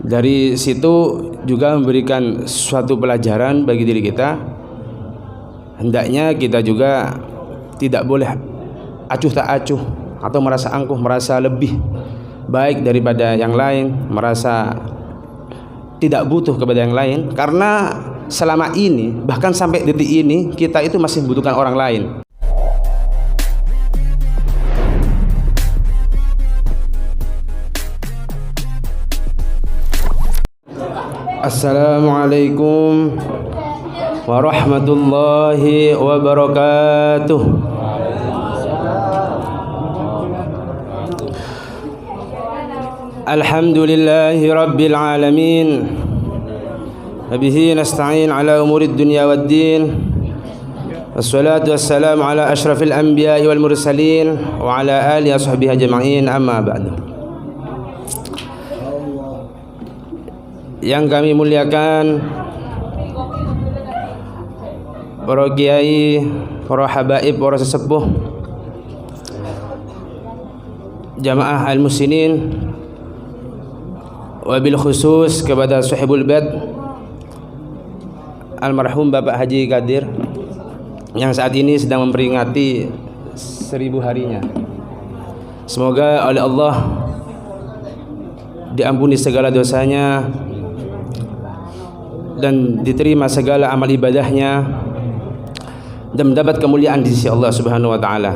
Dari situ juga memberikan suatu pelajaran bagi diri kita. Hendaknya kita juga tidak boleh acuh tak acuh atau merasa angkuh, merasa lebih baik daripada yang lain, merasa tidak butuh kepada yang lain, karena selama ini bahkan sampai detik ini kita itu masih membutuhkan orang lain. Assalamualaikum warahmatullahi wabarakatuh. Alhamdulillahi rabbil alamin. Wabihi nasta'in ala umurid dunya waddin. Wassalatu wassalamu ala ashrafil anbiya'i wal mursalin wa ala alihi wa sahbihi ajma'in, amma ba'du. Yang kami muliakan para kiai, para habaib, para sesepuh, jamaah al-muslimin, wabil khusus kepada sahibul bait almarhum Bapak Haji Qadir yang saat ini sedang memperingati 1000 harinya. Semoga oleh Allah diampuni segala dosanya dan diterima segala amal ibadahnya dan mendapat kemuliaan di sisi Allah Subhanahu wa taala.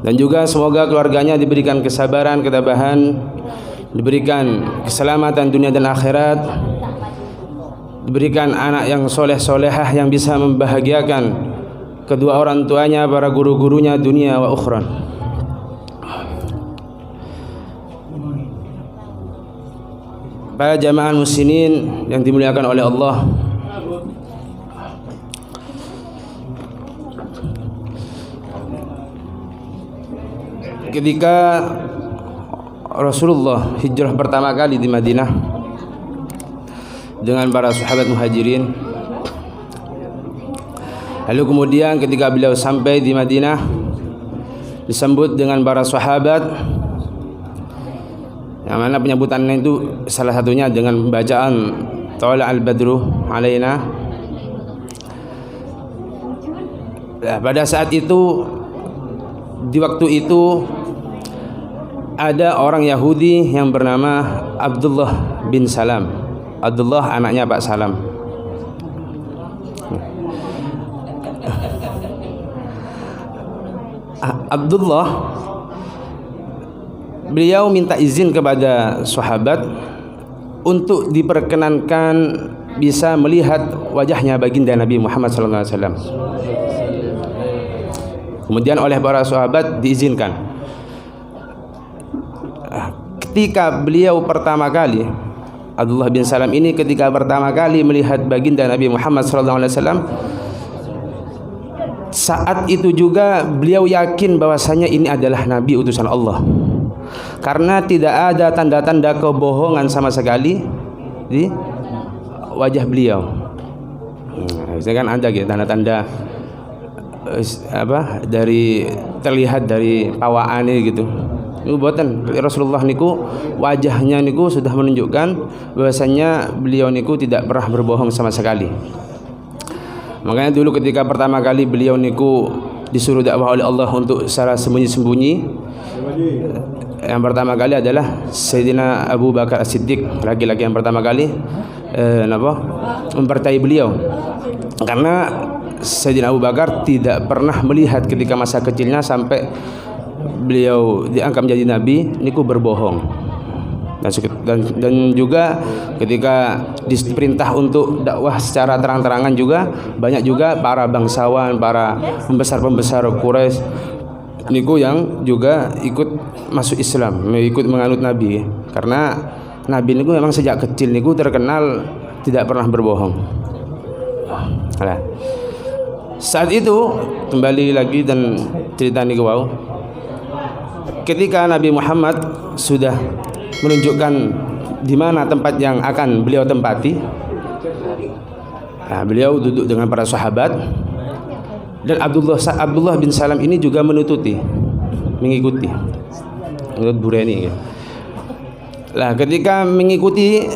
Dan juga semoga keluarganya diberikan kesabaran, ketabahan, diberikan keselamatan dunia dan akhirat, diberikan anak yang soleh-solehah yang bisa membahagiakan kedua orang tuanya, para guru-gurunya dunia wa ukhra. Para jamaah muslimin yang dimuliakan oleh Allah, ketika Rasulullah hijrah pertama kali di Madinah dengan para sahabat muhajirin, lalu kemudian ketika beliau sampai di Madinah disambut dengan para sahabat, yang mana penyambutannya itu salah satunya dengan pembacaan Tala al-Badru alaina. Nah, pada saat itu, di waktu itu ada orang Yahudi yang bernama Abdullah bin Salam. Abdullah anaknya Pak Salam. Abdullah, beliau minta izin kepada sahabat untuk diperkenankan bisa melihat wajahnya baginda Nabi Muhammad SAW. Kemudian oleh para sahabat diizinkan. Ketika beliau pertama kali, Abdullah bin Salam ini ketika pertama kali melihat baginda Nabi Muhammad SAW, saat itu juga beliau yakin bahwasanya ini adalah Nabi utusan Allah, karena tidak ada tanda-tanda kebohongan sama sekali di wajah beliau. Nah, kan ada gitu tanda-tanda dari terlihat dari pawaan ini gitu. Ini buatan Rasulullah niku wajahnya niku sudah menunjukkan bahwasanya beliau niku tidak pernah berbohong sama sekali. Makanya dulu ketika pertama kali beliau niku disuruh dakwah oleh Allah untuk secara sembunyi-sembunyi, yang pertama kali adalah Sayyidina Abu Bakar As-Siddiq, laki-laki yang pertama kali mempercayai beliau, karena Sayyidina Abu Bakar tidak pernah melihat ketika masa kecilnya sampai beliau diangkat menjadi nabi niku berbohong. Dan juga ketika diperintah untuk dakwah secara terang-terangan juga banyak juga para bangsawan, para pembesar-pembesar Quraisy niku yang juga ikut masuk Islam, ikut menganut Nabi, karena Nabi niku memang sejak kecil niku terkenal tidak pernah berbohong. Nah, saat itu kembali lagi dan cerita niku wau, ketika Nabi Muhammad sudah menunjukkan di mana tempat yang akan beliau tempati, nah, beliau duduk dengan para sahabat. Dan Abdullah bin Salam ini juga mengikuti menurut Bureni ya. Lah ketika mengikuti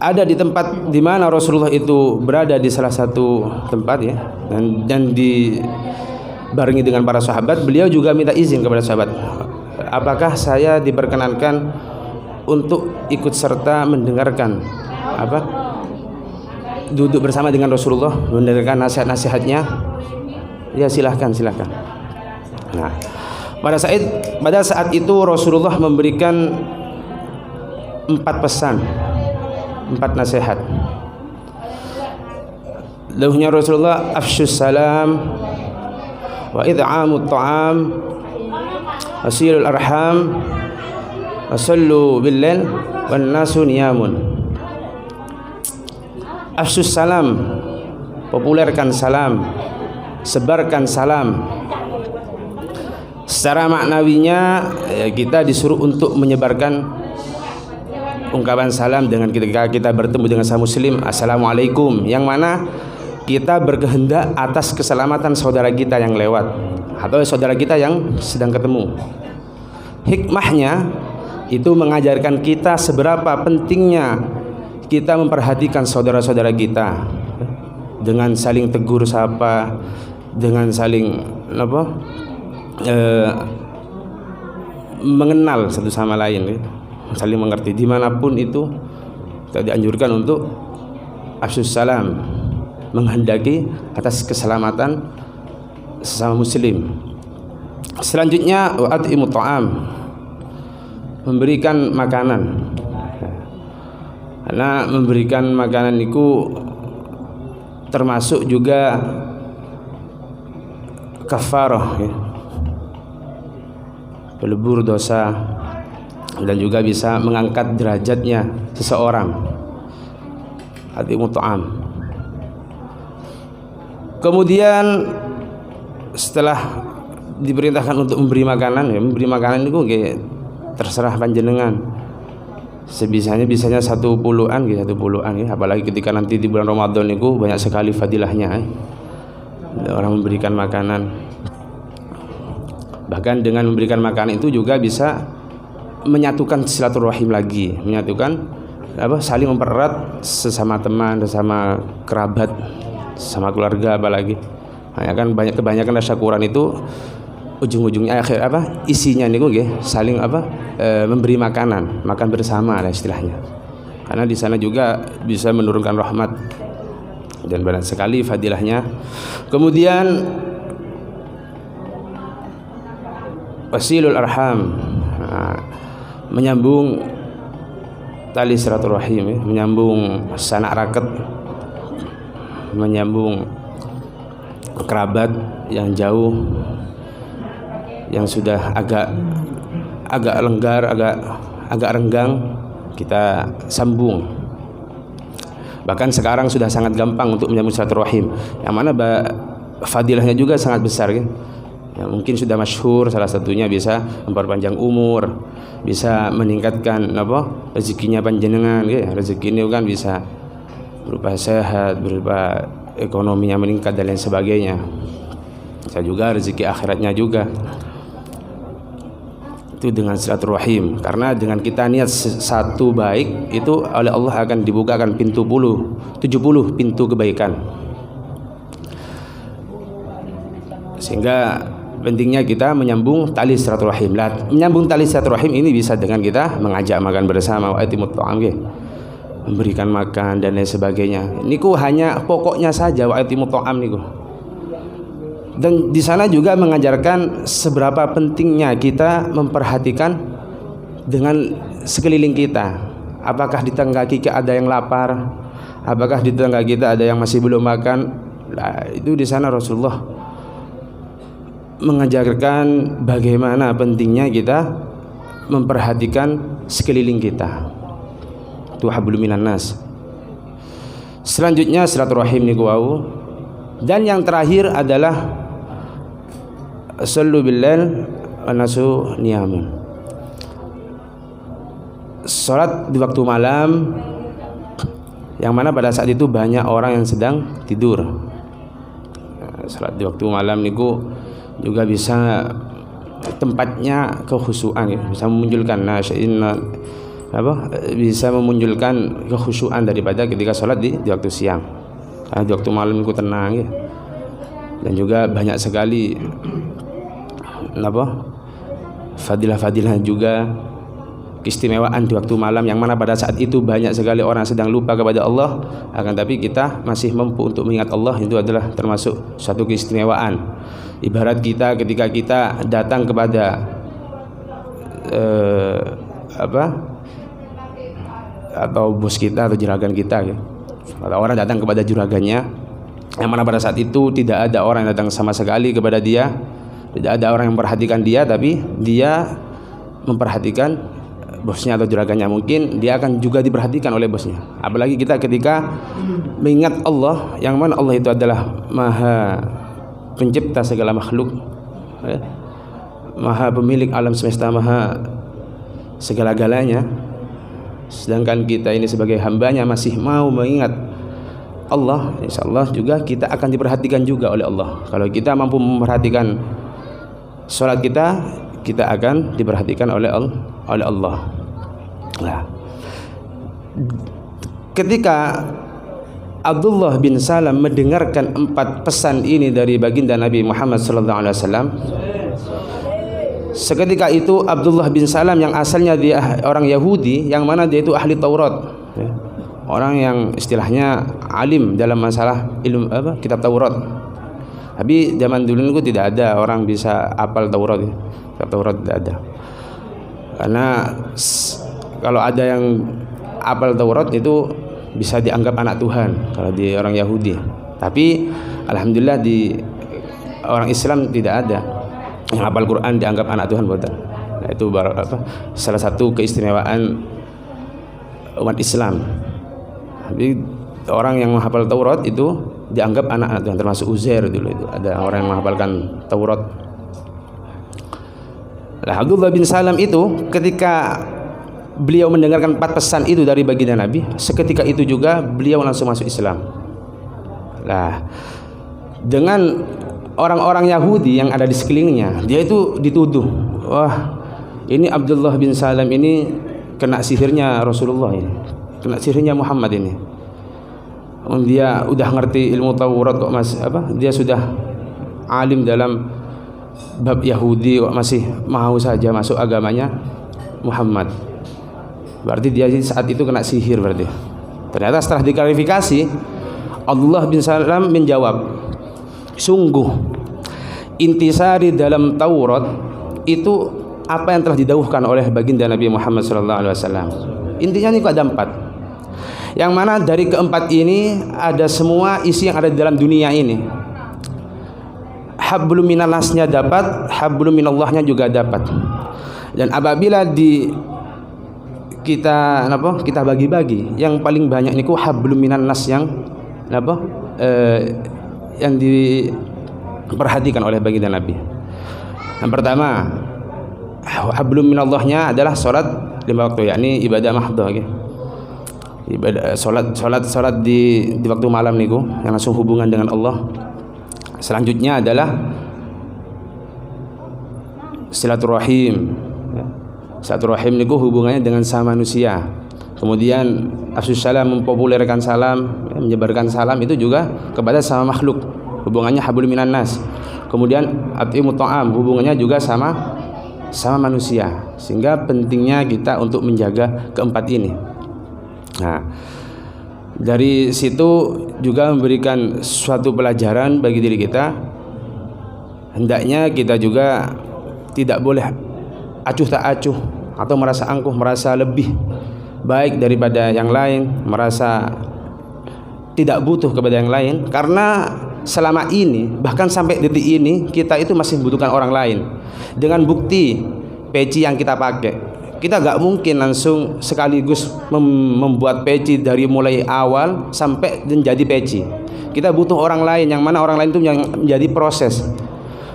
ada di tempat di mana Rasulullah itu berada di salah satu tempat ya, dan dibarengi dengan para sahabat, beliau juga minta izin kepada sahabat, apakah saya diperkenankan untuk ikut serta mendengarkan duduk bersama dengan Rasulullah, mendengarkan nasihat-nasihatnya? Ya silahkan. Nah, pada saat itu Rasulullah memberikan 4 pesan, 4 nasihat. Dahulunya Rasulullah, afsyus salam wa id'amut ta'am wasilul arham wasallu billail wan nasu niyamun. Afsyus salam, populerkan salam, sebarkan salam. Secara maknawinya kita disuruh untuk menyebarkan ungkapan salam dengan ketika kita bertemu dengan sama muslim, assalamualaikum, yang mana kita berkehendak atas keselamatan saudara kita yang lewat atau saudara kita yang sedang ketemu. Hikmahnya itu mengajarkan kita seberapa pentingnya kita memperhatikan saudara-saudara kita dengan saling tegur sapa, dengan saling mengenal satu sama lain, saling mengerti. Dimanapun itu kita dianjurkan untuk afsyus salam, menghendaki atas keselamatan sesama muslim. Selanjutnya wa at'imut ta'am, memberikan makanan. Karena memberikan makanan itu termasuk juga kafarah ya, pelebur dosa, dan juga bisa mengangkat derajatnya seseorang. At'imut ta'am. Kemudian setelah diperintahkan untuk memberi makanan, ya memberi makanan itu kayak terserah panjenengan. Bisanya 1 puluhan ya, apalagi ketika nanti di bulan Ramadan itu banyak sekali fadilahnya orang memberikan makanan. Bahkan dengan memberikan makanan itu juga bisa menyatukan silaturahim lagi, saling mempererat sesama teman, sesama kerabat, sama keluarga apalagi. Nah, kan kebanyakan tasyakuran itu ujung-ujungnya isinya niku nggih saling memberi makan bersama lah istilahnya. Karena di sana juga bisa menurunkan rahmat dan banyak sekali fadilahnya. Kemudian wasilul arham, menyambung tali silaturahim, menyambung sanak raket, menyambung kerabat yang jauh, yang sudah agak lenggar, agak renggang, kita sambung. Bahkan sekarang sudah sangat gampang untuk menyambung silaturahim, yang mana fadilahnya juga sangat besar kan? Ya, mungkin sudah masyhur, salah satunya bisa memperpanjang umur, bisa meningkatkan rezekinya panjenengan ya. Rezeki ini kan bisa berupa sehat, berupa ekonominya meningkat dan lain sebagainya. Bisa juga rezeki akhiratnya juga. Itu dengan silaturahim, karena dengan kita niat satu baik itu oleh Allah akan dibukakan 70 pintu kebaikan. Sehingga pentingnya kita menyambung tali silaturahim. Menyambung tali silaturahim ini bisa dengan kita mengajak makan bersama, wa atimut ta'am, memberikan makan dan lain sebagainya. Niku hanya pokoknya saja wa atimut ta'am niku. Dan di sana juga mengajarkan seberapa pentingnya kita memperhatikan dengan sekeliling kita. Apakah di tetangga kita ada yang lapar? Apakah di tetangga kita ada yang masih belum makan? Nah, itu di sana Rasulullah mengajarkan bagaimana pentingnya kita memperhatikan sekeliling kita. Itu hablum minan nas. Selanjutnya silaturahim niku wau. Dan yang terakhir adalah sallu billail wan nasu niyamun. Salat di waktu malam, yang mana pada saat itu banyak orang yang sedang tidur. Salat di waktu malam niku juga bisa tempatnya kekhusyuan ya. Bisa memunculkan bisa memunculkan kekhusyuan daripada ketika sholat di waktu siang. Karena di waktu malam itu tenang ya. Dan juga banyak sekali fadilah-fadilah juga, keistimewaan di waktu malam, yang mana pada saat itu banyak sekali orang sedang lupa kepada Allah, akan tapi kita masih mampu untuk mengingat Allah. Itu adalah termasuk suatu keistimewaan. Ibarat kita ketika kita datang kepada atau bos kita atau juragan kita ya. Kalau orang datang kepada juragannya, yang mana pada saat itu tidak ada orang yang datang sama sekali kepada dia, tidak ada orang yang memperhatikan dia, tapi dia memperhatikan bosnya atau juragannya, mungkin dia akan juga diperhatikan oleh bosnya. Apalagi kita ketika mengingat Allah, yang mana Allah itu adalah Maha Pencipta segala makhluk, Maha Pemilik alam semesta, Maha segala-galanya. Sedangkan kita ini sebagai hambanya masih mau mengingat Allah, insya Allah juga kita akan diperhatikan juga oleh Allah. Kalau kita mampu memperhatikan sholat kita, kita akan diperhatikan oleh Allah. Nah, ketika Abdullah bin Salam mendengarkan 4 pesan ini dari baginda Nabi Muhammad SAW, seketika itu Abdullah bin Salam yang asalnya dia orang Yahudi, yang mana dia itu ahli Taurat ya. Orang yang istilahnya alim dalam masalah ilmu kitab Taurat. Tapi zaman dulu itu tidak ada orang bisa hafal Taurat ya. Kitab Taurat tidak ada. Karena kalau ada yang hafal Taurat itu bisa dianggap anak Tuhan kalau di orang Yahudi. Tapi alhamdulillah di orang Islam tidak ada yang hafal Quran dianggap anak Tuhan, bukan. Nah, itu salah satu keistimewaan umat Islam. Jadi orang yang menghafal Taurat itu dianggap anak Tuhan, termasuk Uzair dulu itu ada orang yang menghafalkan Taurat. Nah, Abdullah bin Salam itu ketika beliau mendengarkan 4 pesan itu dari baginda Nabi, seketika itu juga beliau langsung masuk Islam. Nah, dengan orang-orang Yahudi yang ada di sekelilingnya, dia itu dituduh, wah ini Abdullah bin Salam ini kena sihirnya Rasulullah ini, kena sihirnya Muhammad ini. Dia udah ngerti ilmu Taurat kok dia sudah alim dalam bab Yahudi kok masih mau saja masuk agamanya Muhammad. Berarti dia saat itu kena sihir berarti. Ternyata setelah diklarifikasi, Abdullah bin Salam menjawab, sungguh intisari dalam Taurat itu apa yang telah didawuhkan oleh baginda Nabi Muhammad SAW. Intinya ini ada 4, yang mana dari keempat ini ada semua isi yang ada di dalam dunia ini. Hablum minannasnya dapat, hablum minallahnya juga dapat. Dan apabila kita bagi-bagi, yang paling banyak niku hablum minannas yang diperhatikan oleh baginda Nabi. Yang pertama, hablum minallahnya adalah salat 5 waktu, yakni ibadah mahdhah okay. Ibadah salat di waktu malam niku yang langsung hubungan dengan Allah. Selanjutnya adalah silaturahim. Silaturahim niku hubungannya dengan sama manusia. Kemudian afsus salam, mempopulerkan salam, menyebarkan salam itu juga kepada sama makhluk. Hubungannya hablum minannas. Kemudian at'imut ta'am, hubungannya juga sama manusia. Sehingga pentingnya kita untuk menjaga keempat ini. Nah, dari situ juga memberikan suatu pelajaran bagi diri kita. Hendaknya kita juga tidak boleh acuh tak acuh atau merasa angkuh, merasa lebih baik daripada yang lain, merasa tidak butuh kepada yang lain. Karena selama ini, bahkan sampai detik ini, kita itu masih membutuhkan orang lain. Dengan bukti peci yang kita pakai, kita gak mungkin langsung sekaligus membuat peci dari mulai awal sampai menjadi peci. Kita butuh orang lain, yang mana orang lain itu yang menjadi proses.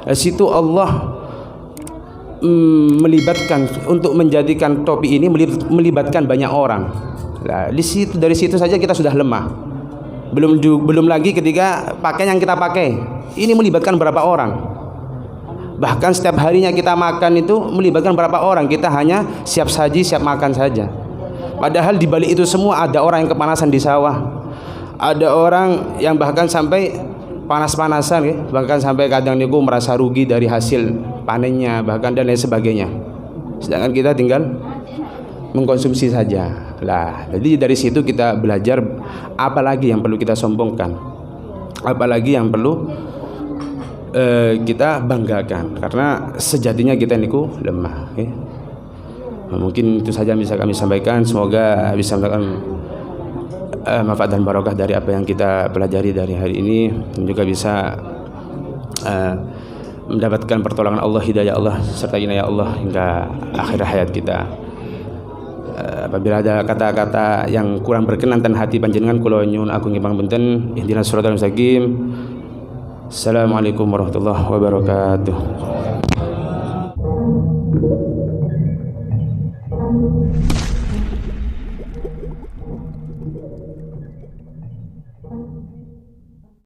Di situ Allah melibatkan untuk menjadikan topi ini melibatkan banyak orang. Nah, dari situ saja kita sudah lemah. Belum lagi ketika pakaian yang kita pakai ini melibatkan berapa orang. Bahkan setiap harinya kita makan itu melibatkan berapa orang, kita hanya siap saji, siap makan saja. Padahal di balik itu semua ada orang yang kepanasan di sawah, ada orang yang bahkan sampai panas-panasan ya, bahkan sampai kadang niku merasa rugi dari hasil panennya, bahkan dan lain sebagainya. Sedangkan kita tinggal mengkonsumsi saja. Lah, jadi dari situ kita belajar apalagi yang perlu kita sombongkan, apalagi yang perlu kita banggakan, karena sejatinya kita niku lemah ya. Mungkin itu saja yang bisa kami sampaikan. Semoga bisa mendapatkan manfaat dan barokah dari apa yang kita pelajari dari hari ini, dan juga bisa mendapatkan pertolongan Allah, hidayah Allah serta inayah Allah hingga akhir hayat kita. Apabila ada kata-kata yang kurang berkenan dan hati panjenengan, kula nyuwun agung ngipang benten. Ihdinas siratal mustaqim. Assalamualaikum warahmatullahi wabarakatuh.